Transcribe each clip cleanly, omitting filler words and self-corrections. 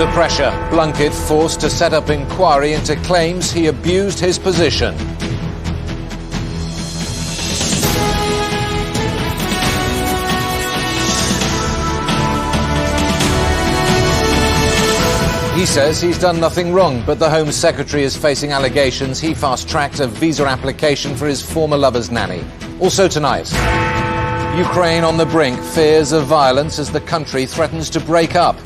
Under pressure, Blunkett forced to set up inquiry into claims he abused his position. He says he's done nothing wrong, but the Home Secretary is facing allegations he fast-tracked a visa application for his former lover's nanny. Also tonight, Ukraine on the brink, fears of violence as the country threatens to break up.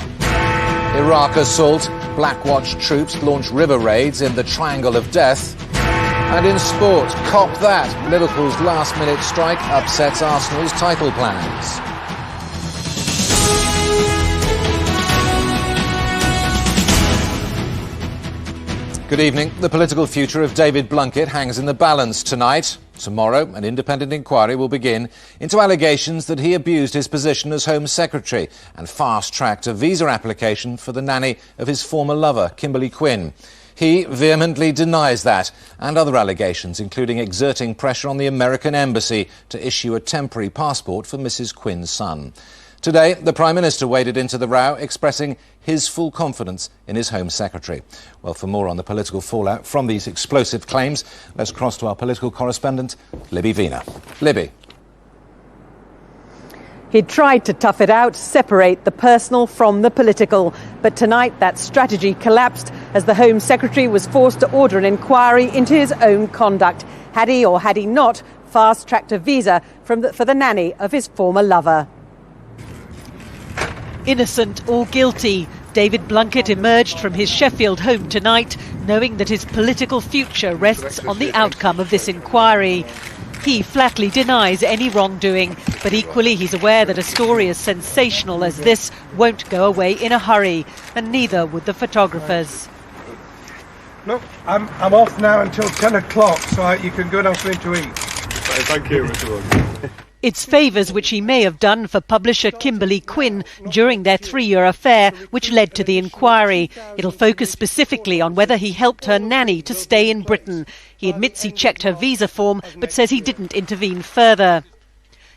Iraq assault, Blackwatch troops launch river raids in the Triangle of Death. And in sport, cop that, Liverpool's last-minute strike upsets Arsenal's title plans. Good evening. The political future of David Blunkett hangs in the balance tonight. Tomorrow, an independent inquiry will begin into allegations that he abused his position as Home Secretary and fast-tracked a visa application for the nanny of his former lover, Kimberly Quinn. He vehemently denies that and other allegations, including exerting pressure on the American embassy to issue a temporary passport for Mrs. Quinn's son. Today, the Prime Minister waded into the row, expressing his full confidence in his Home Secretary. Well, for more on the political fallout from these explosive claims, let's cross to our political correspondent, Libby Wiener. Libby. He tried to tough it out, separate the personal from the political. But tonight, that strategy collapsed as the Home Secretary was forced to order an inquiry into his own conduct. Had he or had he not fast-tracked a visa for the nanny of his former lover? Innocent or guilty, David Blunkett emerged from his Sheffield home tonight, knowing that his political future rests on the outcome of this inquiry. He flatly denies any wrongdoing, but equally he's aware that a story as sensational as this won't go away in a hurry, and neither would the photographers. Look, I'm off now until 10 o'clock, so you can go and have something to eat. Thank you, Mr. Wilson. It's favours which he may have done for publisher Kimberly Quinn during their 3-year affair, which led to the inquiry. It'll focus specifically on whether he helped her nanny to stay in Britain. He admits he checked her visa form, but says he didn't intervene further.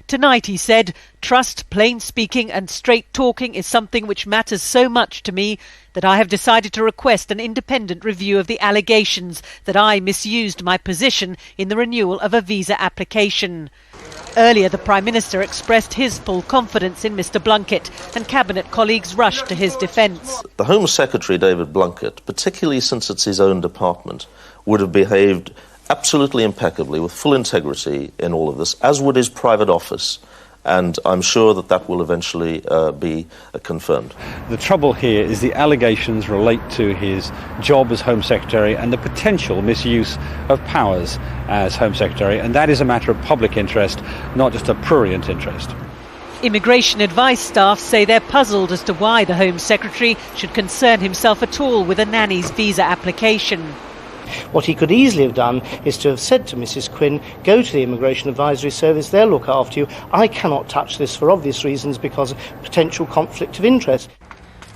Tonight, he said, trust, plain speaking and straight talking is something which matters so much to me that I have decided to request an independent review of the allegations that I misused my position in the renewal of a visa application. Earlier, the Prime Minister expressed his full confidence in Mr Blunkett, and Cabinet colleagues rushed to his defence. The Home Secretary, David Blunkett, particularly since it's his own department, would have behaved absolutely impeccably, with full integrity in all of this, as would his private office. And I'm sure that that will eventually be confirmed. The trouble here is the allegations relate to his job as Home Secretary and the potential misuse of powers as Home Secretary, and that is a matter of public interest, not just a prurient interest. Immigration advice staff say they're puzzled as to why the Home Secretary should concern himself at all with a nanny's visa application. What he could easily have done is to have said to Mrs Quinn, go to the Immigration Advisory Service, they'll look after you. I cannot touch this for obvious reasons because of potential conflict of interest.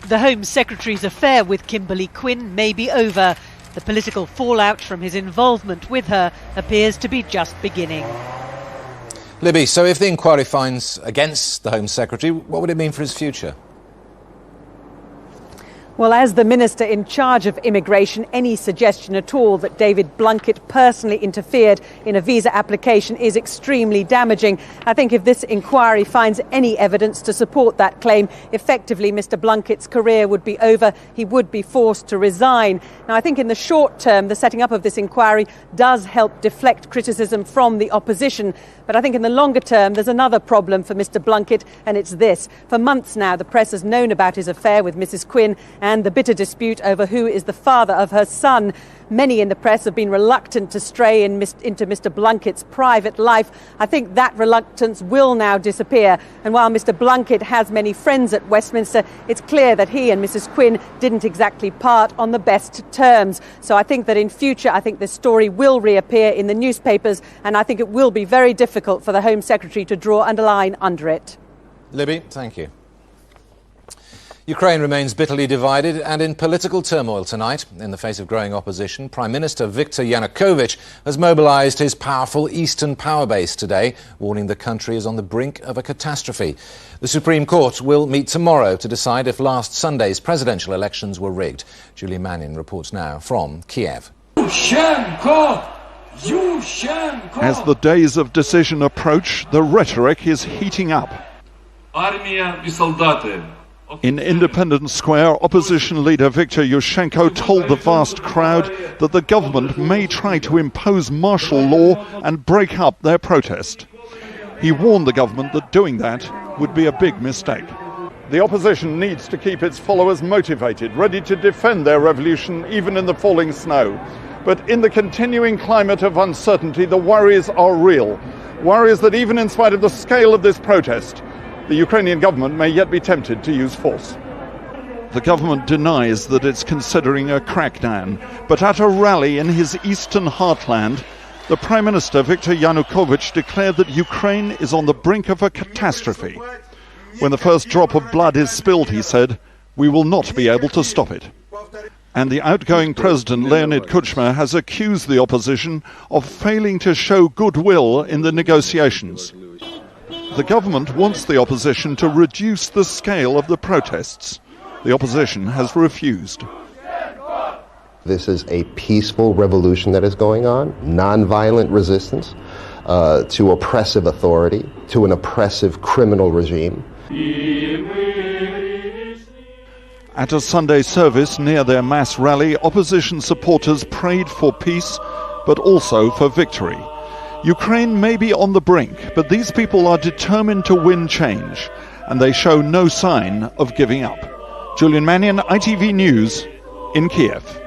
The Home Secretary's affair with Kimberly Quinn may be over. The political fallout from his involvement with her appears to be just beginning. Libby, so if the inquiry finds against the Home Secretary, what would it mean for his future? Well, as the Minister in charge of immigration, any suggestion at all that David Blunkett personally interfered in a visa application is extremely damaging. I think if this inquiry finds any evidence to support that claim, effectively Mr Blunkett's career would be over. He would be forced to resign. Now, I think in the short term, the setting up of this inquiry does help deflect criticism from the opposition. But I think in the longer term, there's another problem for Mr Blunkett, and it's this. For months now, the press has known about his affair with Mrs Quinn and the bitter dispute over who is the father of her son. Many in the press have been reluctant to stray into Mr Blunkett's private life. I think that reluctance will now disappear. And while Mr Blunkett has many friends at Westminster, it's clear that he and Mrs Quinn didn't exactly part on the best terms. So I think that in future, I think this story will reappear in the newspapers, and I think it will be very difficult for the Home Secretary to draw a line under it. Libby, thank you. Ukraine remains bitterly divided and in political turmoil tonight. In the face of growing opposition, Prime Minister Viktor Yanukovych has mobilised his powerful eastern power base today, warning the country is on the brink of a catastrophe. The Supreme Court will meet tomorrow to decide if last Sunday's presidential elections were rigged. Julie Mannion reports now from Kiev. As the days of decision approach, the rhetoric is heating up. In Independence Square, opposition leader Viktor Yushchenko told the vast crowd that the government may try to impose martial law and break up their protest. He warned the government that doing that would be a big mistake. The opposition needs to keep its followers motivated, ready to defend their revolution even in the falling snow. But in the continuing climate of uncertainty, the worries are real. Worries that even in spite of the scale of this protest, the Ukrainian government may yet be tempted to use force. The government denies that it's considering a crackdown, but at a rally in his eastern heartland, the Prime Minister Viktor Yanukovych declared that Ukraine is on the brink of a catastrophe. When the first drop of blood is spilled, he said, we will not be able to stop it. And the outgoing President Leonid Kuchma has accused the opposition of failing to show goodwill in the negotiations. The government wants the opposition to reduce the scale of the protests. The opposition has refused. This is a peaceful revolution that is going on, non-violent resistance to oppressive authority, to an oppressive criminal regime. At a Sunday service near their mass rally, opposition supporters prayed for peace, but also for victory. Ukraine may be on the brink, but these people are determined to win change, and they show no sign of giving up. Julian Mannion, ITV News, in Kiev.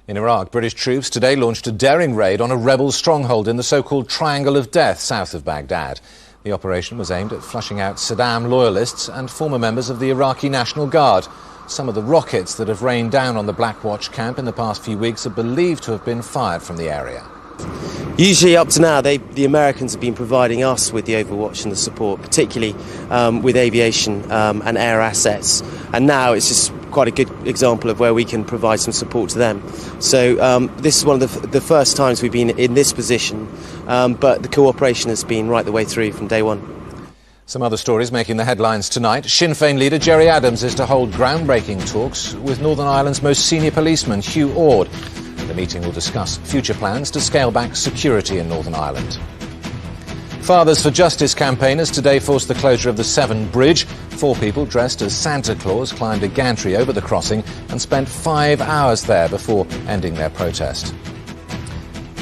In Iraq, British troops today launched a daring raid on a rebel stronghold in the so-called Triangle of Death south of Baghdad. The operation was aimed at flushing out Saddam loyalists and former members of the Iraqi National Guard. Some of the rockets that have rained down on the Black Watch camp in the past few weeks are believed to have been fired from the area. Usually up to now, the Americans have been providing us with the overwatch and the support, particularly with aviation and air assets. And now it's just quite a good example of where we can provide some support to them. So this is one of the first times we've been in this position, but the cooperation has been right the way through from day one. Some other stories making the headlines tonight. Sinn Féin leader Gerry Adams is to hold groundbreaking talks with Northern Ireland's most senior policeman, Hugh Orde. The meeting will discuss future plans to scale back security in Northern Ireland. Fathers for Justice campaigners today forced the closure of the Severn Bridge. 4 people dressed as Santa Claus climbed a gantry over the crossing and spent 5 hours there before ending their protest.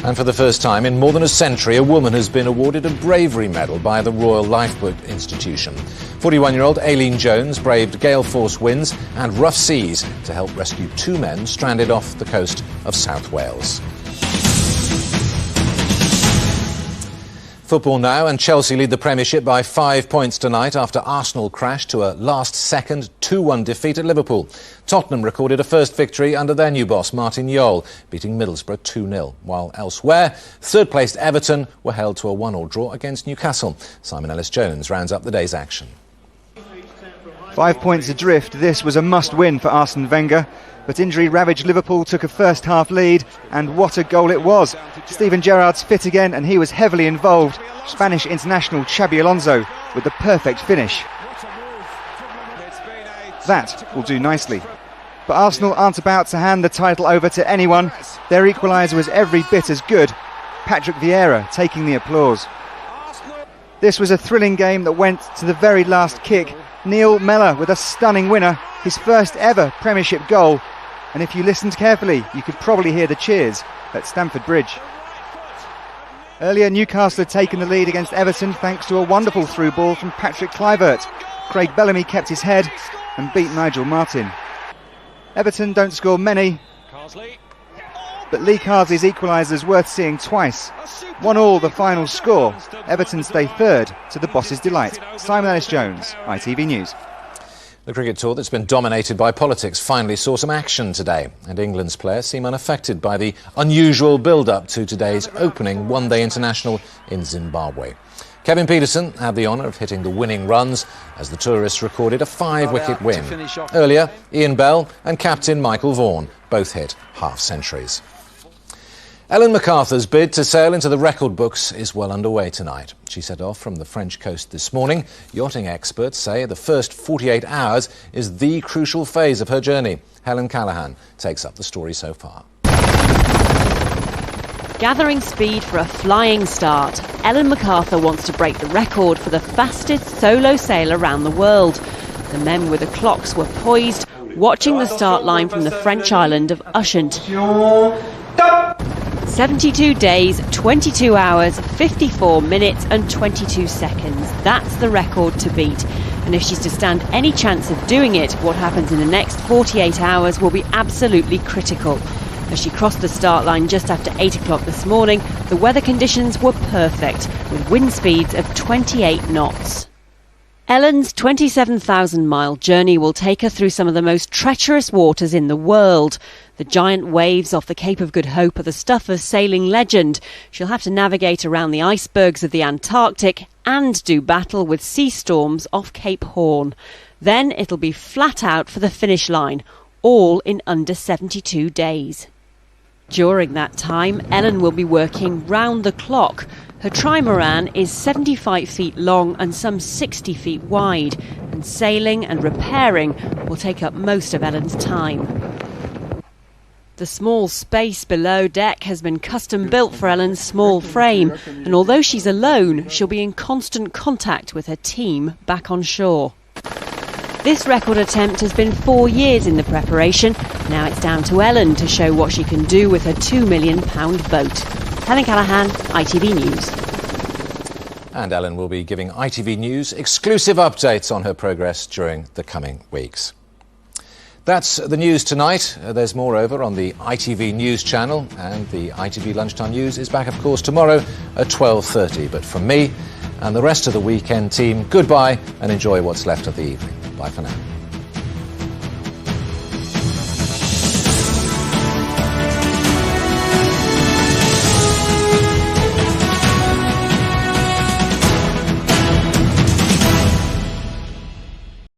And for the first time in more than a century, a woman has been awarded a bravery medal by the Royal Lifeboat Institution. 41-year-old Aileen Jones braved gale force winds and rough seas to help rescue 2 men stranded off the coast of South Wales. Football now, and Chelsea lead the Premiership by 5 points tonight after Arsenal crashed to a last-second 2-1 defeat at Liverpool. Tottenham recorded a first victory under their new boss, Martin Jol, beating Middlesbrough 2-0. While elsewhere, third-placed Everton were held to a 1-1 draw against Newcastle. Simon Ellis-Jones rounds up the day's action. 5 points adrift, this was a must-win for Arsene Wenger. But injury-ravaged Liverpool took a first-half lead, and what a goal it was. Steven Gerrard's fit again, and he was heavily involved. Spanish international Xabi Alonso with the perfect finish. That will do nicely. But Arsenal aren't about to hand the title over to anyone. Their equaliser was every bit as good. Patrick Vieira taking the applause. This was a thrilling game that went to the very last kick. Neil Mellor with a stunning winner, his first ever Premiership goal. And if you listened carefully, you could probably hear the cheers at Stamford Bridge. Earlier, Newcastle had taken the lead against Everton thanks to a wonderful through ball from Patrick Kluivert. Craig Bellamy kept his head and beat Nigel Martin. Everton don't score many, but Lee Carsley's equaliser is worth seeing twice. 1-1 the final score. Everton stay third to the boss's delight. Simon Ellis-Jones, ITV News. The cricket tour that's been dominated by politics finally saw some action today, and England's players seem unaffected by the unusual build-up to today's opening one-day international in Zimbabwe. Kevin Peterson had the honour of hitting the winning runs as the tourists recorded a 5-wicket win. Earlier, Ian Bell and captain Michael Vaughan both hit half-centuries. Ellen MacArthur's bid to sail into the record books is well underway tonight. She set off from the French coast this morning. Yachting experts say the first 48 hours is the crucial phase of her journey. Helen Callahan takes up the story so far. Gathering speed for a flying start, Ellen MacArthur wants to break the record for the fastest solo sail around the world. The men with the clocks were poised, watching the start line from the French island of Ushant. 72 days, 22 hours, 54 minutes and 22 seconds. That's the record to beat. And if she's to stand any chance of doing it, what happens in the next 48 hours will be absolutely critical. As she crossed the start line just after 8 o'clock this morning, the weather conditions were perfect, with wind speeds of 28 knots. Ellen's 27,000-mile journey will take her through some of the most treacherous waters in the world. The giant waves off the Cape of Good Hope are the stuff of sailing legend. She'll have to navigate around the icebergs of the Antarctic and do battle with sea storms off Cape Horn. Then it'll be flat out for the finish line, all in under 72 days. During that time, Ellen will be working round the clock. Her trimaran is 75 feet long and some 60 feet wide, and sailing and repairing will take up most of Ellen's time. The small space below deck has been custom built for Ellen's small frame, and although she's alone, she'll be in constant contact with her team back on shore. This record attempt has been 4 years in the preparation. Now it's down to Ellen to show what she can do with her £2 million boat. Helen Callahan, ITV News. And Ellen will be giving ITV News exclusive updates on her progress during the coming weeks. That's the news tonight. There's more over on the ITV News channel, and the ITV Lunchtime News is back, of course, tomorrow at 12:30. But from me and the rest of the weekend team, goodbye and enjoy what's left of the evening. Bye for now.